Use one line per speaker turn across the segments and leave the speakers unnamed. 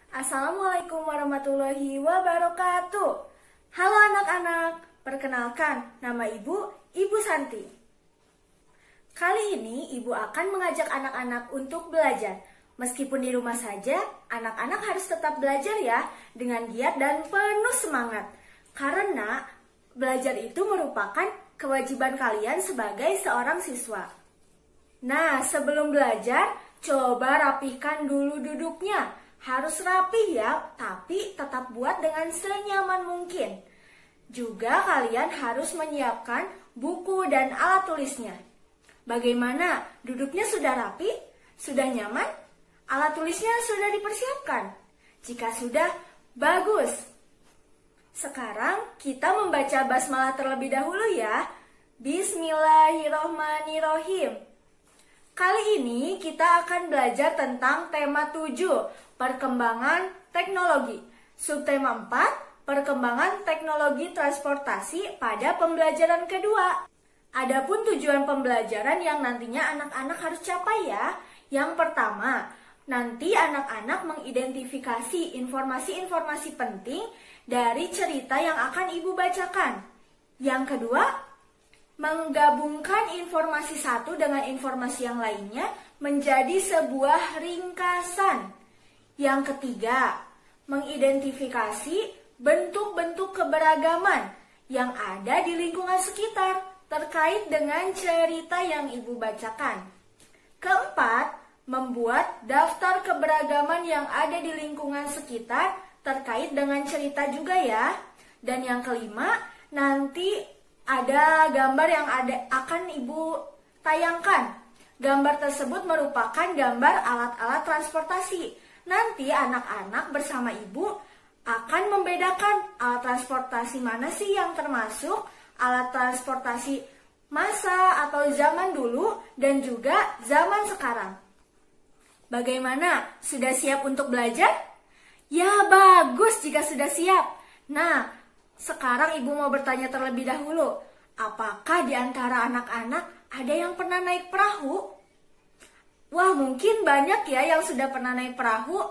Assalamualaikum warahmatullahi wabarakatuh. Halo anak-anak, perkenalkan nama Ibu Santi. Kali ini Ibu akan mengajak anak-anak untuk belajar. Meskipun di rumah saja, anak-anak harus tetap belajar ya, dengan giat dan penuh semangat. Karena belajar itu merupakan kewajiban kalian sebagai seorang siswa. Nah, sebelum belajar, coba rapikan dulu duduknya. Harus rapi ya, tapi tetap buat dengan senyaman mungkin. Juga kalian harus menyiapkan buku dan alat tulisnya. Bagaimana? Duduknya sudah rapi? Sudah nyaman? Alat tulisnya sudah dipersiapkan? Jika sudah, bagus. Sekarang kita membaca basmalah terlebih dahulu ya. Bismillahirrohmanirrohim. Kali ini kita akan belajar tentang tema 7, perkembangan teknologi. Subtema 4, perkembangan teknologi transportasi pada pembelajaran kedua. Adapun tujuan pembelajaran yang nantinya anak-anak harus capai ya. Yang pertama, nanti anak-anak mengidentifikasi informasi-informasi penting dari cerita yang akan Ibu bacakan. Yang kedua, menggabungkan informasi satu dengan informasi yang lainnya menjadi sebuah ringkasan. Yang ketiga, mengidentifikasi bentuk-bentuk keberagaman yang ada di lingkungan sekitar terkait dengan cerita yang Ibu bacakan. Keempat, membuat daftar keberagaman yang ada di lingkungan sekitar terkait dengan cerita juga ya. Dan yang kelima, nanti ada gambar yang akan Ibu tayangkan. Gambar tersebut merupakan gambar alat-alat transportasi. Nanti anak-anak bersama Ibu akan membedakan alat transportasi mana sih yang termasuk alat transportasi masa atau zaman dulu dan juga zaman sekarang. Bagaimana? Sudah siap untuk belajar? Ya, bagus jika sudah siap. Nah, sekarang Ibu mau bertanya terlebih dahulu, apakah di antara anak-anak ada yang pernah naik perahu? Wah, mungkin banyak ya yang sudah pernah naik perahu.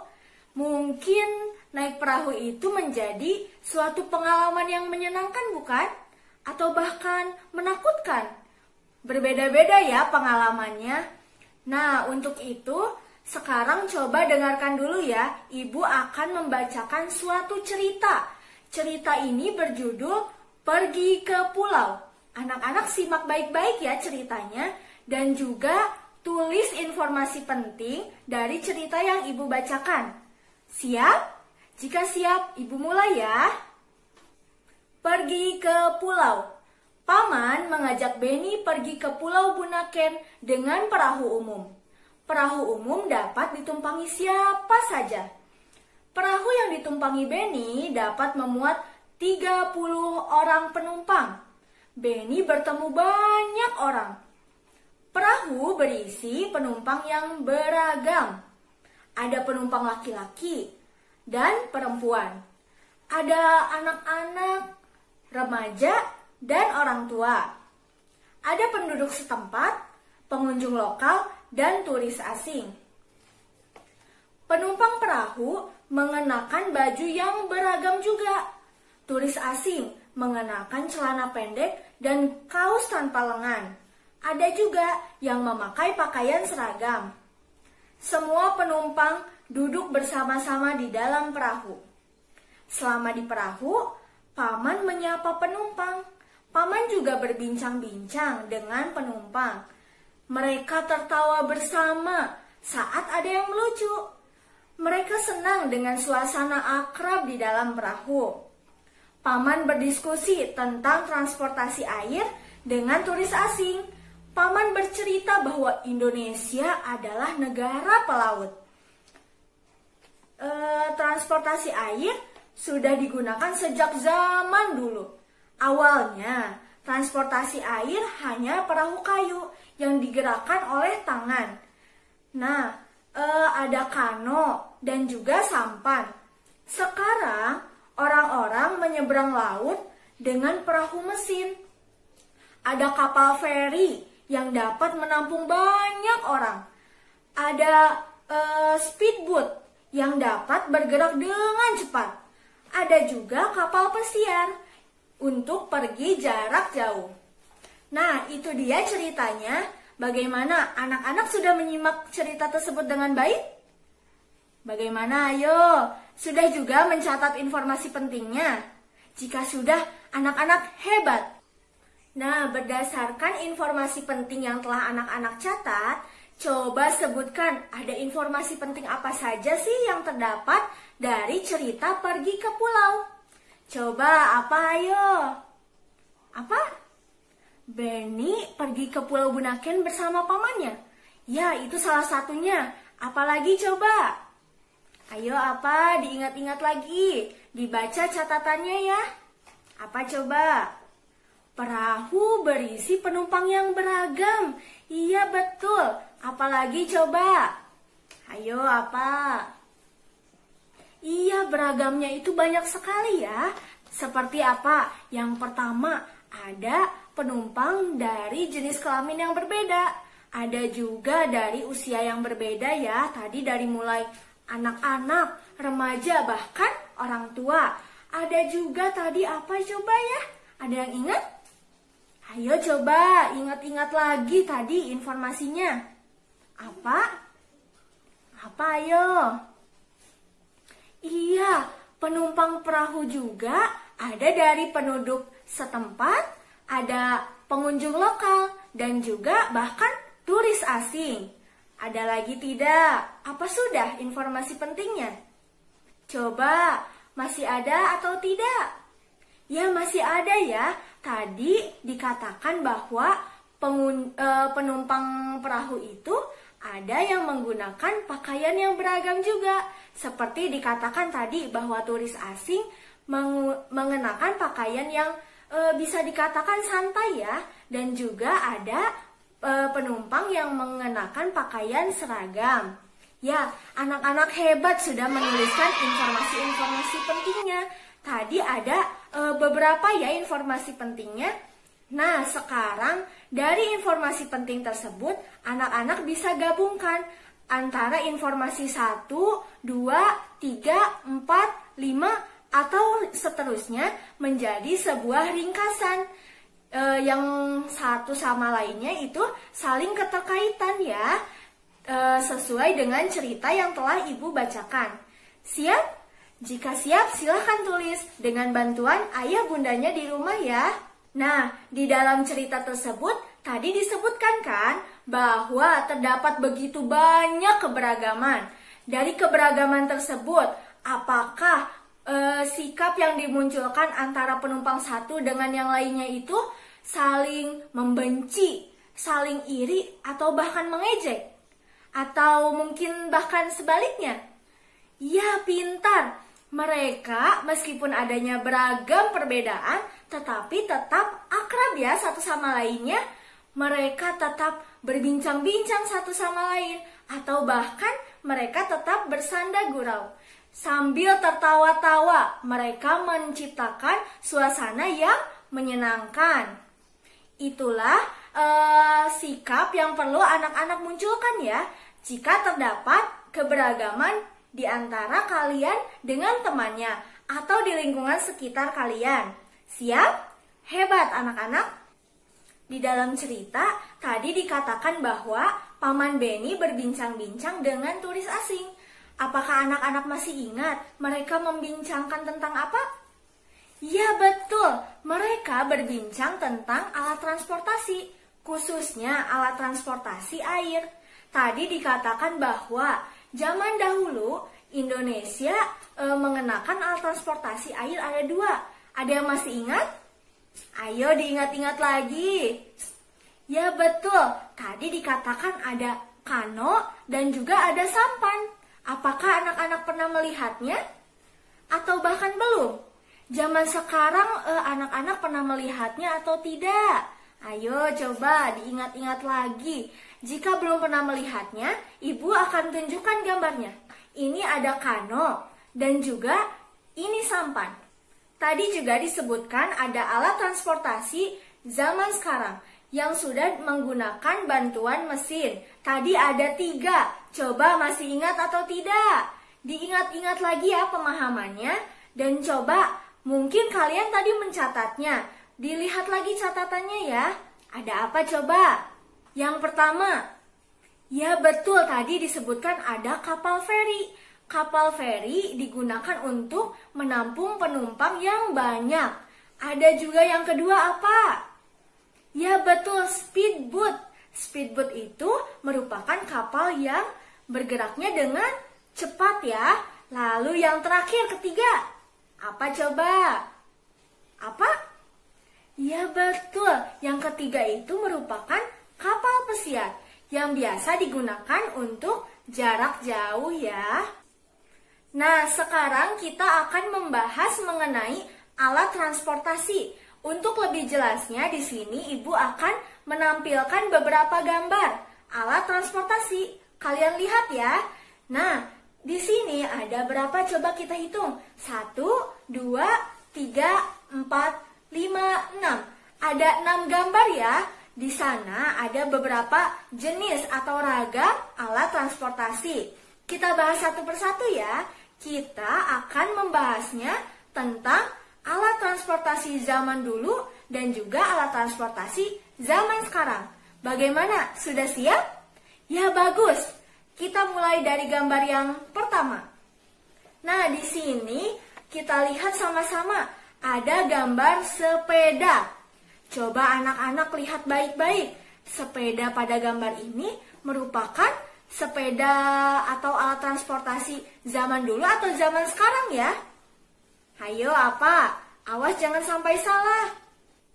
Mungkin naik perahu itu menjadi suatu pengalaman yang menyenangkan bukan? Atau bahkan menakutkan? Berbeda-beda ya pengalamannya. Nah, untuk itu sekarang coba dengarkan dulu ya. Ibu akan membacakan suatu cerita. Cerita ini berjudul Pergi ke Pulau. Anak-anak simak baik-baik ya ceritanya dan juga tulis informasi penting dari cerita yang Ibu bacakan. Siap? Jika siap, Ibu mulai ya. Pergi ke Pulau. Paman mengajak Beni pergi ke Pulau Bunaken dengan perahu umum. Perahu umum dapat ditumpangi siapa saja. Perahu yang ditumpangi Beni dapat memuat 30 orang penumpang. Beni bertemu banyak orang. Perahu berisi penumpang yang beragam. Ada penumpang laki-laki dan perempuan. Ada anak-anak, remaja, dan orang tua. Ada penduduk setempat, pengunjung lokal, dan turis asing. Penumpang perahu mengenakan baju yang beragam juga. Turis asing mengenakan celana pendek dan kaos tanpa lengan. Ada juga yang memakai pakaian seragam. Semua penumpang duduk bersama-sama di dalam perahu. Selama di perahu, Paman menyapa penumpang. Paman juga berbincang-bincang dengan penumpang. Mereka tertawa bersama saat ada yang melucu. Mereka senang dengan suasana akrab di dalam perahu. Paman berdiskusi tentang transportasi air dengan turis asing. Paman bercerita bahwa Indonesia adalah negara pelaut. Transportasi air sudah digunakan sejak zaman dulu. Awalnya, transportasi air hanya perahu kayu yang digerakkan oleh tangan. Nah, ada kano dan juga sampan. Sekarang, orang-orang menyeberang laut dengan perahu mesin. Ada kapal feri yang dapat menampung banyak orang. Ada speedboat yang dapat bergerak dengan cepat. Ada juga kapal pesiar untuk pergi jarak jauh. Nah, itu dia ceritanya. Bagaimana anak-anak sudah menyimak cerita tersebut dengan baik? Bagaimana, ayo? Sudah juga mencatat informasi pentingnya? Jika sudah, anak-anak hebat. Nah, berdasarkan informasi penting yang telah anak-anak catat, coba sebutkan ada informasi penting apa saja sih yang terdapat dari cerita pergi ke pulau. Coba apa, ayo? Apa? Benny pergi ke Pulau Bunaken bersama pamannya. Ya, itu salah satunya. Apalagi coba? Ayo apa? Diingat-ingat lagi. Dibaca catatannya ya. Apa coba? Perahu berisi penumpang yang beragam. Iya betul. Apalagi coba? Ayo apa? Iya, beragamnya itu banyak sekali ya. Seperti apa? Yang pertama, ada penumpang dari jenis kelamin yang berbeda. Ada juga dari usia yang berbeda ya. Tadi dari mulai anak-anak, remaja, bahkan orang tua. Ada juga tadi apa coba ya? Ada yang ingat? Ayo coba ingat-ingat lagi tadi informasinya. Apa? Apa ayo? Iya, penumpang perahu juga ada dari penduduk setempat, ada pengunjung lokal, dan juga bahkan turis asing. Ada lagi tidak? Apa sudah informasi pentingnya? Coba, masih ada atau tidak? Ya, masih ada ya. Tadi dikatakan bahwa penumpang perahu itu ada yang menggunakan pakaian yang beragam juga. Seperti dikatakan tadi bahwa turis asing mengenakan pakaian yang bisa dikatakan santai ya. Dan juga ada penumpang yang mengenakan pakaian seragam. Ya, anak-anak hebat sudah menuliskan informasi-informasi pentingnya. Tadi ada beberapa ya informasi pentingnya. Nah, sekarang dari informasi penting tersebut, anak-anak bisa gabungkan antara informasi 1, 2, 3, 4, 5, atau seterusnya menjadi sebuah ringkasan. Yang satu sama lainnya itu saling keterkaitan ya, sesuai dengan cerita yang telah Ibu bacakan. Siap? Jika siap, silahkan tulis dengan bantuan ayah bundanya di rumah ya. Nah, di dalam cerita tersebut tadi disebutkan kan bahwa terdapat begitu banyak keberagaman. Dari keberagaman tersebut, apakah sikap yang dimunculkan antara penumpang satu dengan yang lainnya itu saling membenci, saling iri, atau bahkan mengejek? Atau mungkin bahkan sebaliknya? Ya, pintar. Mereka meskipun adanya beragam perbedaan, tetapi tetap akrab ya satu sama lainnya. Mereka tetap berbincang-bincang satu sama lain, atau bahkan mereka tetap bersanda gurau. Sambil tertawa-tawa, mereka menciptakan suasana yang menyenangkan. Itulah sikap yang perlu anak-anak munculkan ya, jika terdapat keberagaman di antara kalian dengan temannya atau di lingkungan sekitar kalian. Siap? Hebat anak-anak. Di dalam cerita tadi dikatakan bahwa Paman Benny berbincang-bincang dengan turis asing. Apakah anak-anak masih ingat mereka membincangkan tentang apa? Ya betul, mereka berbincang tentang alat transportasi, khususnya alat transportasi air. Tadi dikatakan bahwa zaman dahulu Indonesia mengenakan alat transportasi air ada 2. Ada yang masih ingat? Ayo diingat-ingat lagi. Ya betul, tadi dikatakan ada kano dan juga ada sampan. Apakah anak-anak pernah melihatnya? Atau bahkan belum? Zaman sekarang anak-anak pernah melihatnya atau tidak? Ayo coba diingat-ingat lagi. Jika belum pernah melihatnya, Ibu akan tunjukkan gambarnya. Ini ada kano dan juga ini sampan. Tadi juga disebutkan ada alat transportasi zaman sekarang yang sudah menggunakan bantuan mesin. Tadi ada 3. Coba masih ingat atau tidak? diingat-ingat lagi ya pemahamannya. Dan coba, mungkin kalian tadi mencatatnya. Dilihat lagi catatannya ya. Ada apa coba? Yang pertama, ya betul tadi disebutkan ada kapal feri. Kapal feri digunakan untuk menampung penumpang yang banyak. Ada juga yang kedua apa? Ya betul, speedboat. Speedboat itu merupakan kapal yang bergeraknya dengan cepat ya. Lalu yang terakhir ketiga, apa coba? Apa? Ya betul, yang ketiga itu merupakan kapal pesiar yang biasa digunakan untuk jarak jauh ya. Nah, sekarang kita akan membahas mengenai alat transportasi. Untuk lebih jelasnya di sini Ibu akan menampilkan beberapa gambar alat transportasi. Kalian lihat ya. Nah, di sini ada berapa? Coba kita hitung. 1, 2, 3, 4, 5, 6. Ada 6 gambar ya. Di sana ada beberapa jenis atau ragam alat transportasi. Kita bahas satu persatu ya. Kita akan membahasnya tentang alat transportasi zaman dulu dan juga alat transportasi zaman sekarang. Bagaimana? Sudah siap? Ya bagus. Kita mulai dari gambar yang pertama. Nah, di sini kita lihat sama-sama ada gambar sepeda. Coba anak-anak lihat baik-baik. Sepeda pada gambar ini merupakan sepeda atau alat transportasi zaman dulu atau zaman sekarang ya? Hayo apa? Awas jangan sampai salah.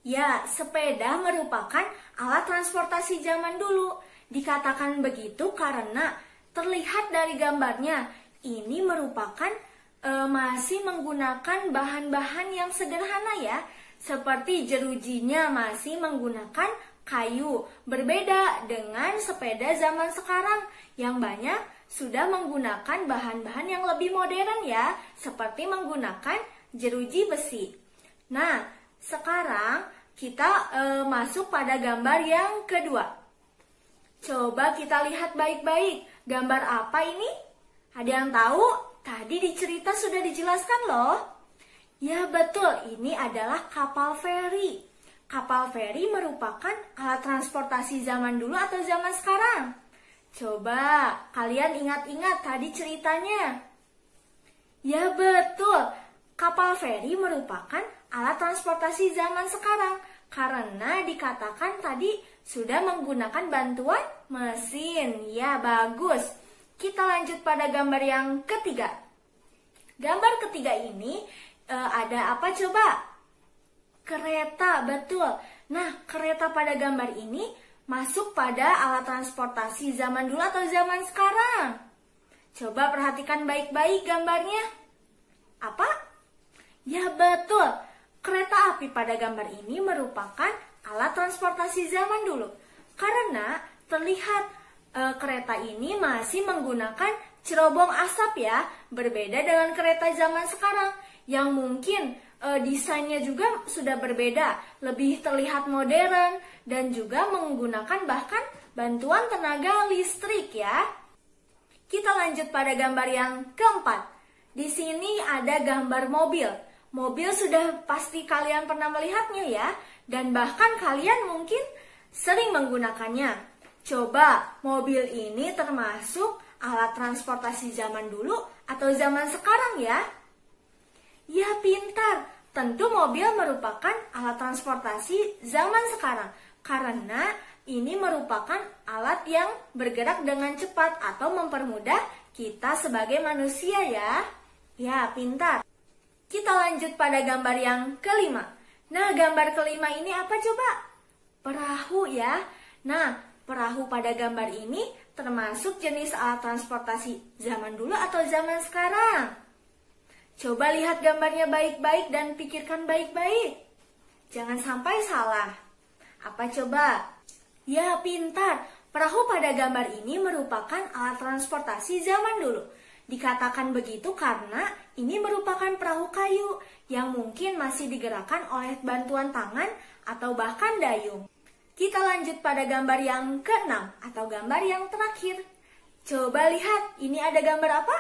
Ya, sepeda merupakan alat transportasi zaman dulu. Dikatakan begitu karena terlihat dari gambarnya, ini merupakan masih menggunakan bahan-bahan yang sederhana ya. Seperti jerujinya masih menggunakan kayu. Berbeda dengan sepeda zaman sekarang yang banyak sudah menggunakan bahan-bahan yang lebih modern ya. Seperti menggunakan jeruji besi. Nah, sekarang kita masuk pada gambar yang kedua. Coba kita lihat baik-baik. Gambar apa ini? Ada yang tahu? Tadi di cerita sudah dijelaskan loh. Ya betul, ini adalah kapal feri. Kapal feri merupakan alat transportasi zaman dulu atau zaman sekarang? Coba kalian ingat-ingat tadi ceritanya. Ya betul, kapal feri merupakan alat transportasi zaman sekarang. Karena dikatakan tadi sudah menggunakan bantuan mesin. Ya, bagus. Kita lanjut pada gambar yang ketiga. Gambar ketiga ini ada apa coba? Kereta, betul. Nah, kereta pada gambar ini masuk pada alat transportasi zaman dulu atau zaman sekarang? Coba perhatikan baik-baik gambarnya. Apa? Ya, betul. Kereta api pada gambar ini merupakan alat transportasi zaman dulu. Karena terlihat kereta ini masih menggunakan cerobong asap ya. Berbeda dengan kereta zaman sekarang yang mungkin desainnya juga sudah berbeda. Lebih terlihat modern dan juga menggunakan bahkan bantuan tenaga listrik ya. Kita lanjut pada gambar yang keempat. Di sini ada gambar mobil. Mobil sudah pasti kalian pernah melihatnya ya. Dan bahkan kalian mungkin sering menggunakannya. Coba, mobil ini termasuk alat transportasi zaman dulu atau zaman sekarang ya? Ya pintar, tentu mobil merupakan alat transportasi zaman sekarang. Karena ini merupakan alat yang bergerak dengan cepat atau mempermudah kita sebagai manusia ya. Ya pintar. Kita lanjut pada gambar yang kelima. Nah, gambar kelima ini apa coba? Perahu ya. Nah, perahu pada gambar ini termasuk jenis alat transportasi zaman dulu atau zaman sekarang? Coba lihat gambarnya baik-baik dan pikirkan baik-baik. Jangan sampai salah. Apa coba? Ya, pintar. Perahu pada gambar ini merupakan alat transportasi zaman dulu. Dikatakan begitu karena ini merupakan perahu kayu yang mungkin masih digerakkan oleh bantuan tangan atau bahkan dayung. Kita lanjut pada gambar yang keenam atau gambar yang terakhir. Coba lihat, ini ada gambar apa?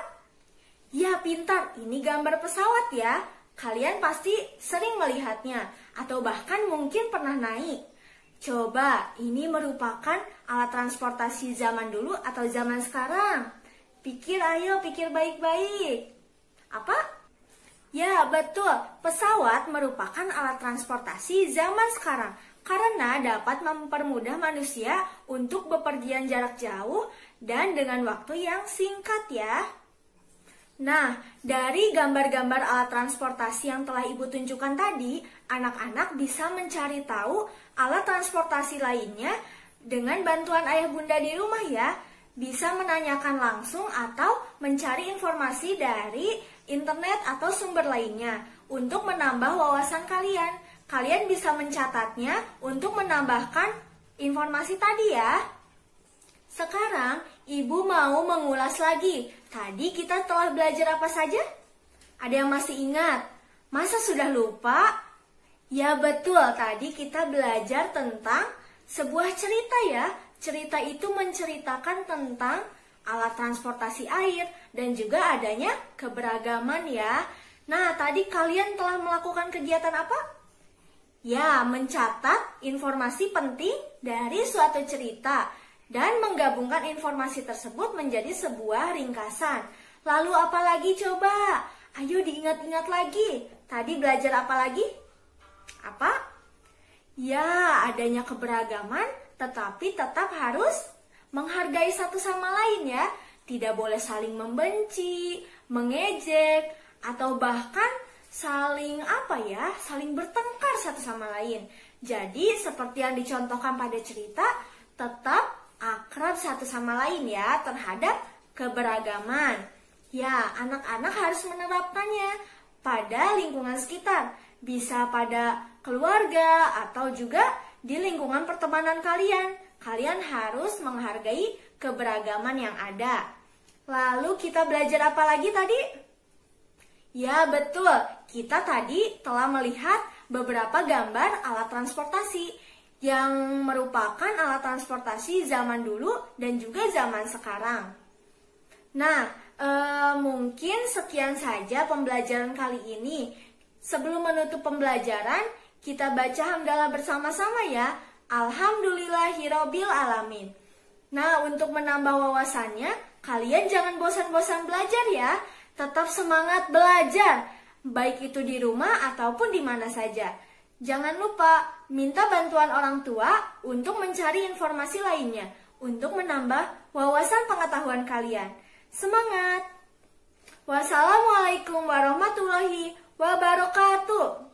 Ya pintar, ini gambar pesawat ya. Kalian pasti sering melihatnya atau bahkan mungkin pernah naik. Coba, ini merupakan alat transportasi zaman dulu atau zaman sekarang? Pikir ayo, pikir baik-baik. Apa? Ya, betul. Pesawat merupakan alat transportasi zaman sekarang karena dapat mempermudah manusia untuk bepergian jarak jauh dan dengan waktu yang singkat ya. Nah, dari gambar-gambar alat transportasi yang telah Ibu tunjukkan tadi, anak-anak bisa mencari tahu alat transportasi lainnya dengan bantuan ayah bunda di rumah ya. Bisa menanyakan langsung atau mencari informasi dari internet atau sumber lainnya untuk menambah wawasan kalian. Kalian bisa mencatatnya untuk menambahkan informasi tadi ya. Sekarang, Ibu mau mengulas lagi. Tadi kita telah belajar apa saja? Ada yang masih ingat? Masa sudah lupa? Ya betul, tadi kita belajar tentang sebuah cerita ya. Cerita itu menceritakan tentang alat transportasi air dan juga adanya keberagaman ya. Nah, tadi kalian telah melakukan kegiatan apa? Ya, mencatat informasi penting dari suatu cerita dan menggabungkan informasi tersebut menjadi sebuah ringkasan. Lalu apa lagi coba? Ayo diingat-ingat lagi. Tadi belajar apa lagi? Apa? Ya, adanya keberagaman, tetapi tetap harus menghargai satu sama lain ya. Tidak boleh saling membenci, mengejek, atau bahkan saling saling bertengkar satu sama lain. Jadi seperti yang dicontohkan pada cerita, tetap akrab satu sama lain ya terhadap keberagaman. Ya, anak-anak harus menerapkannya pada lingkungan sekitar. Bisa pada keluarga atau juga di lingkungan pertemanan kalian. Kalian harus menghargai keberagaman yang ada. Lalu kita belajar apa lagi tadi? Ya betul, kita tadi telah melihat beberapa gambar alat transportasi yang merupakan alat transportasi zaman dulu dan juga zaman sekarang. Nah, mungkin sekian saja pembelajaran kali ini. Sebelum menutup pembelajaran, kita baca hamdalah bersama-sama ya. Alhamdulillahirobbil alamin. Nah, untuk menambah wawasannya, kalian jangan bosan-bosan belajar ya. Tetap semangat belajar, baik itu di rumah ataupun di mana saja. Jangan lupa minta bantuan orang tua untuk mencari informasi lainnya untuk menambah wawasan pengetahuan kalian. Semangat! Wassalamualaikum warahmatullahi wabarakatuh.